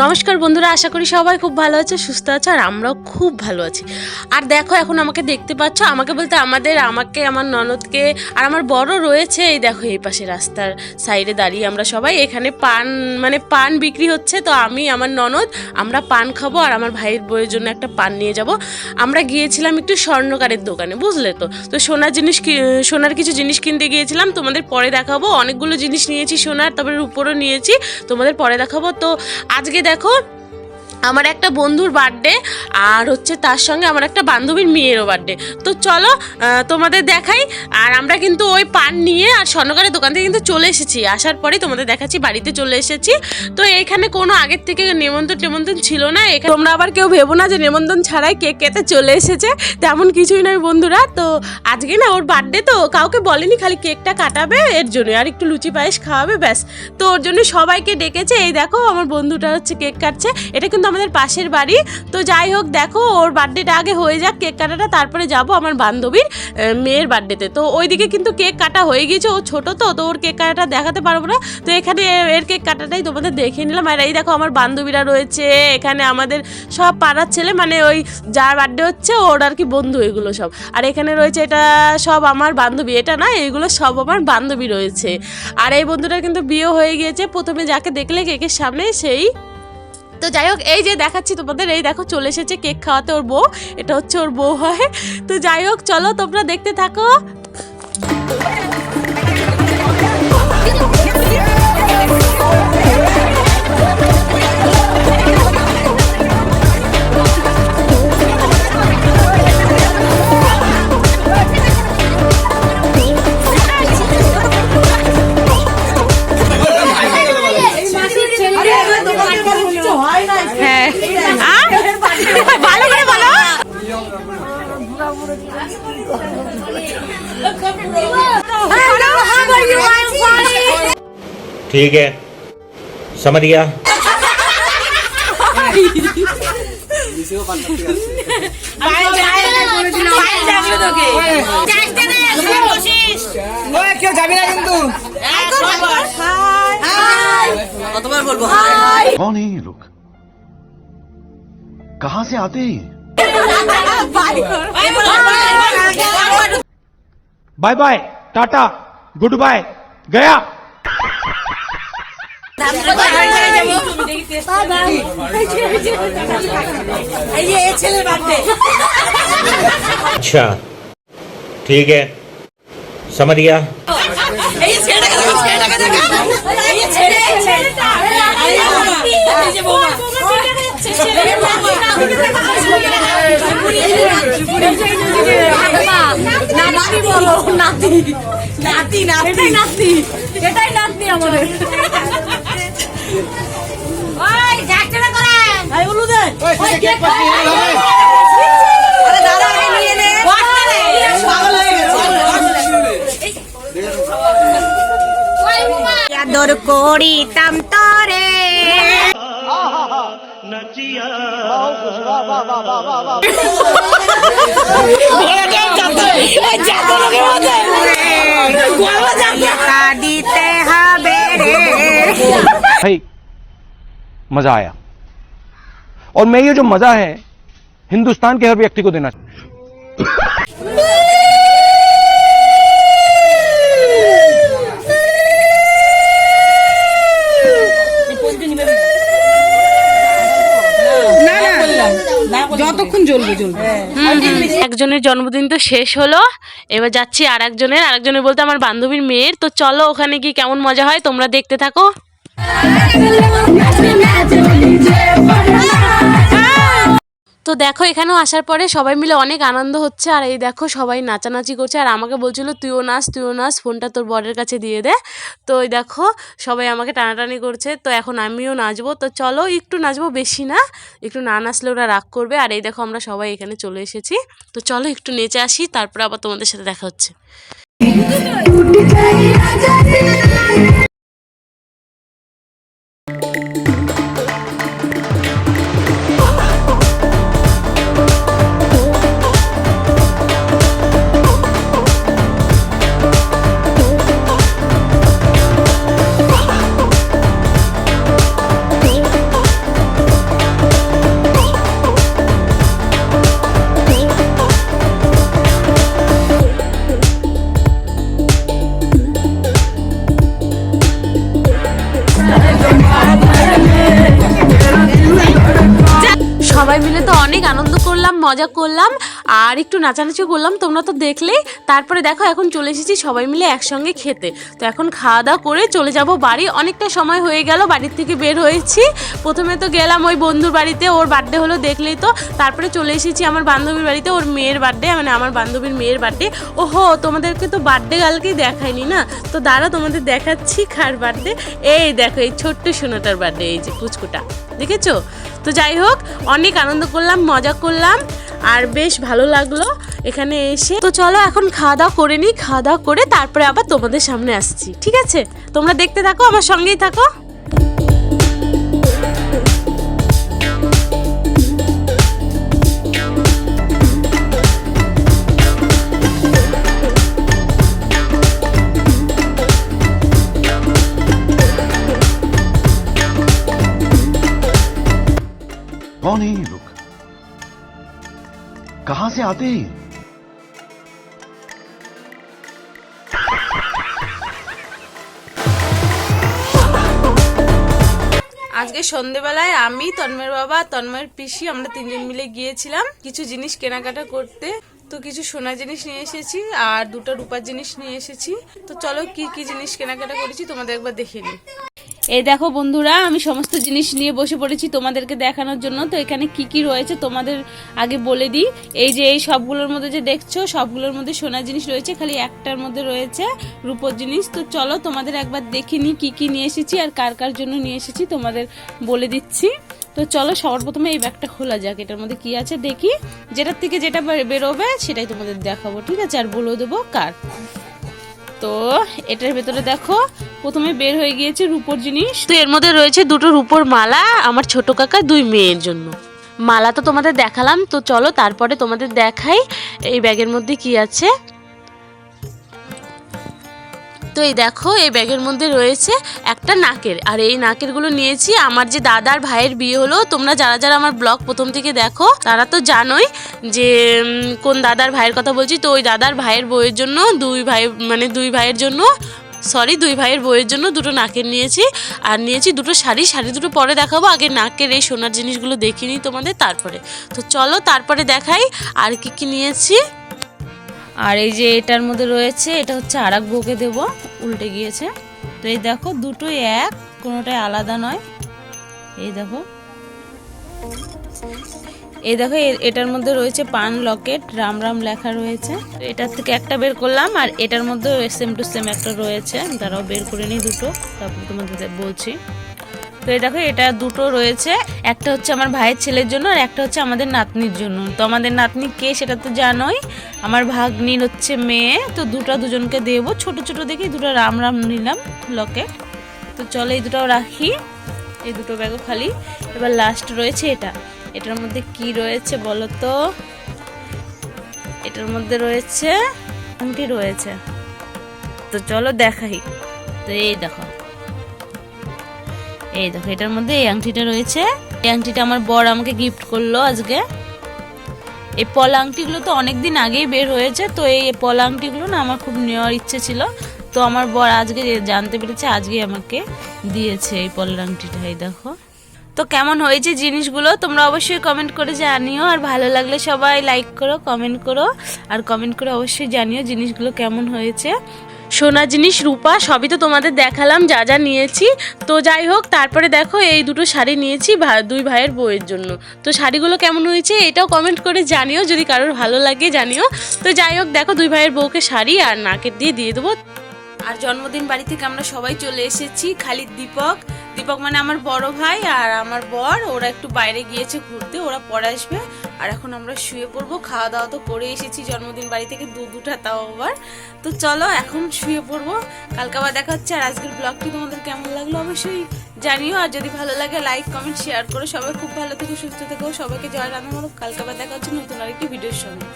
নমস্কার বন্ধুরা, আশা করি সবাই খুব ভালো আছে, সুস্থ আছে, আর আমরাও খুব ভালো আছি। আর দেখো এখন আমাকে দেখতে পাচ্ছ, আমাকে বলতে আমাকে আমার ননদকে আর আমার বড় রয়েছে। এই দেখো এই পাশে রাস্তার সাইডে দাঁড়িয়ে আমরা সবাই, এখানে পান বিক্রি হচ্ছে। তো আমি আমার ননদ আমরা পান খাবো, আর আমার ভাইয়ের বইয়ের জন্য একটা পান নিয়ে যাব। আমরা গিয়েছিলাম একটু স্বর্ণকারের দোকানে, বুঝলে তো সোনার কিছু জিনিস কিনতে গিয়েছিলাম, তোমাদের পরে দেখাবো। অনেকগুলো জিনিস নিয়েছি সোনার, তারপরে উপরও নিয়েছি, তোমাদের পরে দেখাবো। তো আজকে দেখো আমার একটা বন্ধুর বার্থডে, আর হচ্ছে তার সঙ্গে আমার একটা বান্ধবীর মেয়েরও বার্থডে। তো চলো তোমাদের দেখাই। আর আমরা কিন্তু ওই পান নিয়ে আর স্বর্ণকারের দোকান থেকে কিন্তু চলে এসেছি, আসার পরেই তোমাদের দেখাচ্ছি বাড়িতে চলে এসেছি। তো এখানে কোনো আগের থেকে নেমন্তন্ন ছিল না। তোমরা আবার কেউ ভেবো না যে নেমন্তন্ন ছাড়াই কেক কেটে চলে এসেছে, তেমন কিছুই নয় বন্ধুরা। তো আজকে না ওর বার্থডে, তো কাউকে বলেনি, খালি কেকটা কাটাবে এর জন্য, আর একটু লুচি পায়েস খাওয়াবে, ব্যাস। তো ওর জন্য সবাইকে ডেকেছে। এই দেখো আমার বন্ধুটা হচ্ছে কেক কাটছে, এটা কিন্তু আমাদের পাশের বাড়ি। তো যাই হোক, দেখো ওর বার্থডেটা আগে হয়ে যাক, কেক কাটাটা, তারপরে যাব আমার বান্ধবীর মেয়ের বার্থডেতে। তো ওইদিকে কিন্তু কেক কাটা হয়ে গিয়েছে, ও ছোটো তো ওর কেক কাটাটা দেখাতে পারবো না। তো এখানে এর কেক কাটাটাই তোমাদের দেখিয়ে নিলাম। আর এই দেখো আমার বান্ধবীরা রয়েছে এখানে, আমাদের সব পাড়ার ছেলে, মানে ওই যার বার্থডে হচ্ছে ওর আর কি বন্ধু এগুলো সব। আর এখানে রয়েছে এটা সব আমার বান্ধবী, এটা না, এগুলো সব আমার বান্ধবী রয়েছে। আর এই বন্ধুটার কিন্তু বিয়ে হয়ে গিয়েছে, প্রথমে যাকে দেখলে কেকের সামনে সেই। তো যাই হোক, এই যে দেখাচ্ছি তোমাদের, এই দেখো চলে এসেছে কেক খাওয়াতে ওর বউ, এটা হচ্ছে ওর বউ হয়। তো যাই হোক চলো তোমরা দেখতে থাকো। ভালো করে বলো। ठीक है, समझ गया। क्यों जाबी ना किंतु कौन है ये लोग, कहाँ से आते हैं? Bye bye, tata, good bye, गया। अच्छा ठीक है, समझ गया। এটাই নাতনি আমাদের। আদর করিতাম তরে দিতে হবে রে। भाई मजा आया, और मैं ये जो मजा है हिंदुस्तान के हर व्यक्ति को देना चाहता हूं। যতক্ষণ জ্বলবে একজনের জন্মদিন তো শেষ হলো, এবার যাচ্ছি আরেকজনের বলতে আমার বান্ধবীর মেয়ের। তো চলো ওখানে গিয়ে কেমন মজা হয় তোমরা দেখতে থাকো। তো দেখো এখানেও আসার পরে সবাই মিলে অনেক আনন্দ হচ্ছে। আর এই দেখো সবাই নাচানাচি করছে, আর আমাকে বলছিল তুইও নাচ, ফোনটা তোর বরের কাছে দিয়ে দে। তো ওই দেখো সবাই আমাকে টানাটানি করছে, তো এখন আমিও নাচবো। তো চলো একটু নাচবো, বেশি না, একটু না নাচলে ওরা রাগ করবে। আর এই দেখো আমরা সবাই এখানে চলে এসেছি, তো চলো একটু নেচে আসি, তারপর আবার তোমাদের সাথে দেখা হচ্ছে। মজা করলাম আর একটু নাচানাচি করলাম, তোমরা তো দেখলেই। তারপরে দেখো এখন চলে এসেছি সবাই মিলে একসঙ্গে খেতে। তো এখন খাওয়া দাওয়া করে চলে যাব বাড়ি। অনেকটা সময় হয়ে গেল বাড়ির থেকে বের হয়েছি। প্রথমে তো গেলাম ওই বন্ধুর বাড়িতে, ওর বার্থডে হলো দেখলেই তো। তারপরে চলে এসেছি আমার বান্ধবীর বাড়িতে, ওর মেয়ের বার্থডে, মানে আমার বান্ধবীর মেয়ের বার্থডে। ওহো, তোমাদেরকে তো বার্থডে গার্লকেই দেখায়নি না, তো দাঁড়া তোমাদের দেখাচ্ছি কার বার্থডে। এই দেখো এই ছোট্ট সোনাটার বার্থডে, এই যে পুচকুটা, দেখেছো? তো যাই হোক, অনেক আনন্দ করলাম, মজা করলাম আর বেশ ভালো লাগলো এখানে এসে। তো চলো এখন খাওয়া দাওয়া করে নিই, খাওয়া দাওয়া করে তারপরে আবার তোমাদের সামনে আসছি, ঠিক আছে? তোমরা দেখতে থাকো, আমার সঙ্গেই থাকো। कौन है ये लोग? कहां से आते हैं? আজকে সন্ধেবেলায় আমি, তন্ময়ের বাবা, তন্ময়ের পিসি, আমরা তিনজন মিলে গিয়েছিলাম কিছু জিনিস কেনাকাটা করতে। তো কিছু সোনা জিনিস নিয়ে এসেছি আর দুটো রূপার জিনিস নিয়ে এসেছি। তো চলো কি কি জিনিস কেনাকাটা করেছি তোমাদের একবার দেখে নিই। এই দেখো বন্ধুরা, আমি সমস্ত জিনিস নিয়ে বসে পড়েছি তোমাদেরকে দেখানোর জন্য। তো এখানে কি কি রয়েছে তোমাদের আগে বলে দিই। এই যে এই সবগুলোর মধ্যে যে দেখছো, সবগুলোর মধ্যে সোনা জিনিস রয়েছে, খালি একটার মধ্যে রয়েছে রূপোর জিনিস। তো চলো তোমাদের একবার দেখে নিই কি কি নিয়ে এসেছি আর কার কার জন্য নিয়ে এসেছি তোমাদের বলে দিচ্ছি। তো চলো সবার প্রথমে এই ব্যাগটা খোলা যাক, এটার মধ্যে কি আছে দেখি। যেটার থেকে যেটা বেরোবে সেটাই তোমাদের দেখাবো, ঠিক আছে? আর বলে দেবো কার। তো এটার ভেতরে দেখো প্রথমে বের হয়ে গিয়েছে রূপোর জিনিস। তো এর মধ্যে রয়েছে দুটো রূপোর মালা আমার ছোট কাকা দুই মেয়ের জন্য। মালা তো তোমাদের দেখালাম, তো চলো তারপরে তোমাদের দেখাই এই ব্যাগের মধ্যে কি আছে। তো এই দেখো এই ব্যাগের মধ্যে রয়েছে একটা নাকের, আর এই নাকেরগুলো নিয়েছি আমার যে দাদার ভাইয়ের বিয়ে হলো। তোমরা যারা যারা আমার ব্লগ প্রথম থেকে দেখো তারা তো জানোই যে কোন দাদার ভাইয়ের কথা বলছি। তো ওই দাদার ভাইয়ের বউয়ের জন্য দুই ভাইয়ের জন্য দুটো নাকের নিয়েছি, আর নিয়েছি দুটো শাড়ি দুটো পরে দেখাবো। আগে নাকের এই সোনার জিনিসগুলো দেখিয়ে নিই তোমাদের, তারপরে। তো চলো তারপরে দেখাই আর কি কি নিয়েছি। আর এই যে এটার মধ্যে রয়েছে, এটা হচ্ছে আর এক বউকে দেবো, উল্টে গিয়েছে। তো এই দেখো দুটোই এক, কোনোটাই আলাদা নয়। এই দেখো এটার মধ্যে রয়েছে পান লকেট, রাম রাম লেখা রয়েছে। এটার থেকে একটা বের করলাম, আর এটার মধ্যে সেম টু সেম একটা রয়েছে, তারাও বের করে নিই দুটো, তারপরে তোমাদের বলছি। তো এই দেখো এটা দুটো রয়েছে, একটা হচ্ছে আমার ভাইয়ের ছেলের জন্য আর একটা হচ্ছে আমাদের নাতনির জন্য। তো আমাদের নাতনি কে সেটা তো জানোই, আমার ভাগ্নির হচ্ছে মেয়ে। তো দুজনকে দেবো, ছোট ছোট দেখি দুটো রাম রাম নিলাম লকেট। তো চলো এই দুটাও রাখি, এই দুটো ব্যাগও খালি। এবার লাস্ট রয়েছে এটার মধ্যে কি রয়েছে বলো তো? এটার মধ্যে রয়েছে আংটি রয়েছে। তো চলো দেখাই। তো এই দেখো এটার মধ্যে এই আংটিটা রয়েছে। এই আংটিটা আমার বর আমাকে গিফট করলো আজকে। এই পলা আংটিগুলো তো অনেকদিন আগেই বের হয়েছে, তো এই পলা আংটিগুলো না আমার খুব নেওয়ার ইচ্ছে ছিল। তো আমার বর আজকে জানতে পেরেছে, আজকে আমাকে দিয়েছে এই পলা আংটিটা। এই দেখো। তো কেমন হয়েছে জিনিসগুলো তোমরা অবশ্যই কমেন্ট করে জানিও, আর ভালো লাগলে সবাই লাইক করো, কমেন্ট করো, আর কমেন্ট করে অবশ্যই জানিও জিনিসগুলো কেমন হয়েছে। সোনা জিনিস রূপা সবই তো তোমাদের দেখালাম যা যা নিয়েছি। তো যাই হোক, তারপরে দেখো এই দুটো শাড়ি নিয়েছি দুই ভাইয়ের বউয়ের জন্য। তো শাড়িগুলো কেমন হয়েছে এটাও কমেন্ট করে জানিও, যদি কারোর ভালো লাগে জানিও। তো যাই হোক দেখো দুই ভাইয়ের বউকে শাড়ি আর নাকের দিয়ে দেবো। আর জন্মদিন বাড়ি থেকে আমরা সবাই চলে এসেছি, খালি দীপক মানে আমার বড় ভাই আর আমার বর, ওরা একটু বাইরে গিয়েছে ঘুরতে, ওরা পরে আসবে। আর এখন আমরা শুয়ে পড়বো, খাওয়া দাওয়া তো করে এসেছি জন্মদিন বাড়ি থেকে দুটা তাও আবার। তো চলো এখন শুয়ে পড়বো, কালকে আবার দেখা হচ্ছে। আর আজকের ব্লগটি তোমাদের কেমন লাগলো অবশ্যই জানিও, আর যদি ভালো লাগে লাইক কমেন্ট শেয়ার করো। সবাই খুব ভালো থেকো, সুস্থ থেকো, সবাইকে জয় রান্না। কালকে আবার দেখা হচ্ছে নতুন আরেকটি ভিডিওর সঙ্গে।